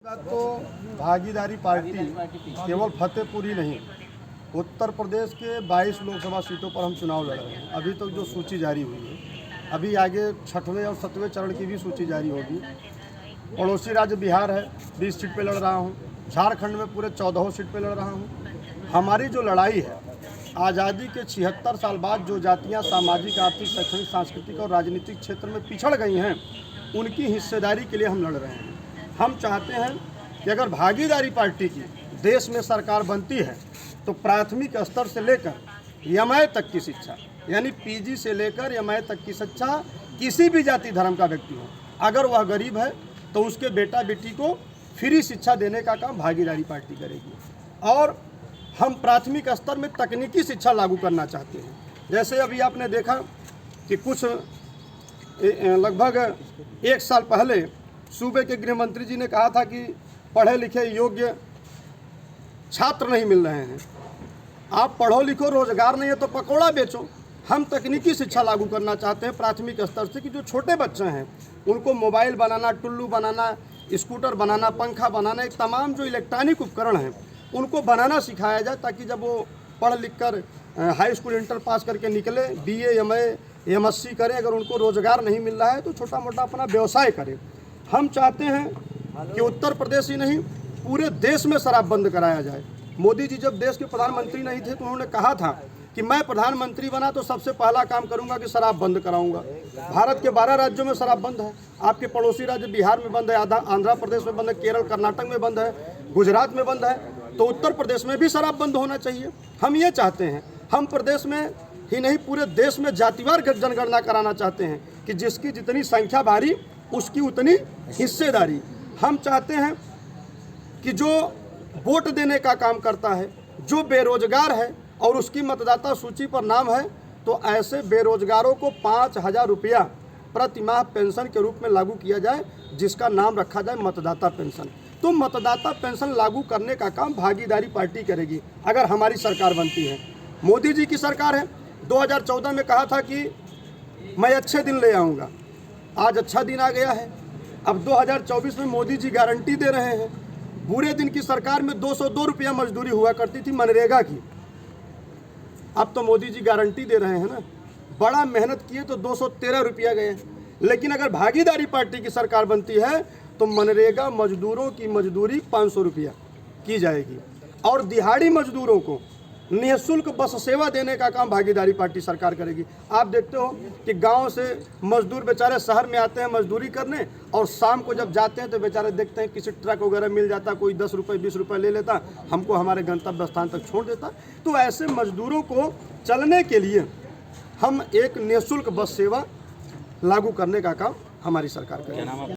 तो भागीदारी पार्टी केवल फतेहपुर ही नहीं, उत्तर प्रदेश के 22 लोकसभा सीटों पर हम चुनाव लड़ रहे हैं। अभी तक जो सूची जारी हुई है, अभी आगे 6वें और 7वें चरण की भी सूची जारी होगी। पड़ोसी राज्य बिहार है, 20 सीट पे लड़ रहा हूँ। झारखंड में पूरे 14 सीट पे लड़ रहा हूँ। हमारी जो लड़ाई है, आज़ादी के 76 साल बाद जो जातियाँ सामाजिक, आर्थिक, शैक्षणिक, सांस्कृतिक और राजनीतिक क्षेत्र में पिछड़ गई हैं, उनकी हिस्सेदारी के लिए हम लड़ रहे हैं। हम चाहते हैं कि अगर भागीदारी पार्टी की देश में सरकार बनती है तो प्राथमिक स्तर से लेकर एमए तक की शिक्षा, यानी पीजी से लेकर एमए तक की शिक्षा किसी भी जाति धर्म का व्यक्ति हो, अगर वह गरीब है तो उसके बेटा बेटी को फ्री शिक्षा देने का काम भागीदारी पार्टी करेगी। और हम प्राथमिक स्तर में तकनीकी शिक्षा लागू करना चाहते हैं। जैसे अभी आपने देखा कि कुछ लगभग 1 साल पहले सूबे के गृह मंत्री जी ने कहा था कि पढ़े लिखे योग्य छात्र नहीं मिल रहे हैं। आप पढ़ो लिखो, रोजगार नहीं है तो पकौड़ा बेचो। हम तकनीकी शिक्षा लागू करना चाहते हैं प्राथमिक स्तर से कि जो छोटे बच्चे हैं उनको मोबाइल बनाना, टुल्लू बनाना, स्कूटर बनाना, पंखा बनाना, एक तमाम जो इलेक्ट्रॉनिक उपकरण हैं उनको बनाना सिखाया जाए, ताकि जब वो पढ़ लिख कर हाई स्कूल इंटर पास करके निकले, BA MA MSc करें, अगर उनको रोज़गार नहीं मिल रहा है तो छोटा मोटा अपना व्यवसाय करें। हम चाहते हैं कि उत्तर प्रदेश ही नहीं, पूरे देश में शराब बंद कराया जाए। मोदी जी जब देश के प्रधानमंत्री नहीं थे तो उन्होंने कहा था कि मैं प्रधानमंत्री बना तो सबसे पहला काम करूंगा कि शराब बंद कराऊंगा। भारत के 12 राज्यों में शराब बंद है। आपके पड़ोसी राज्य बिहार में बंद है, आंध्र प्रदेश में बंद है, केरल कर्नाटक में बंद है, गुजरात में बंद है, तो उत्तर प्रदेश में भी शराब बंद होना चाहिए। हम ये चाहते हैं, हम प्रदेश में ही नहीं पूरे देश में जातिवार जनगणना कराना चाहते हैं कि जिसकी जितनी संख्या भारी उसकी उतनी हिस्सेदारी। हम चाहते हैं कि जो वोट देने का काम करता है, जो बेरोजगार है और उसकी मतदाता सूची पर नाम है, तो ऐसे बेरोजगारों को 5,000 रुपया प्रति माह पेंशन के रूप में लागू किया जाए, जिसका नाम रखा जाए मतदाता पेंशन। तो मतदाता पेंशन लागू करने का काम भागीदारी पार्टी करेगी अगर हमारी सरकार बनती है। मोदी जी की सरकार है, 2014 में कहा था कि मैं अच्छे दिन ले आऊँगा। आज अच्छा दिन आ गया है। अब 2024 में मोदी जी गारंटी दे रहे हैं। बुरे दिन की सरकार में 202 रुपया मजदूरी हुआ करती थी मनरेगा की, अब तो मोदी जी गारंटी दे रहे हैं ना, बड़ा मेहनत किए तो 213 रुपया गए। लेकिन अगर भागीदारी पार्टी की सरकार बनती है तो मनरेगा मजदूरों की मजदूरी 500 रुपया की जाएगी और दिहाड़ी मजदूरों को निःशुल्क बस सेवा देने का काम भागीदारी पार्टी सरकार करेगी। आप देखते हो कि गांव से मजदूर बेचारे शहर में आते हैं मजदूरी करने, और शाम को जब जाते हैं तो बेचारे देखते हैं किसी ट्रक वगैरह मिल जाता, कोई 10 रुपये 20 रुपये ले लेता, हमको हमारे गंतव्य स्थान तक छोड़ देता। तो ऐसे मजदूरों को चलने के लिए हम एक निःशुल्क बस सेवा लागू करने का काम हमारी सरकार करेगी।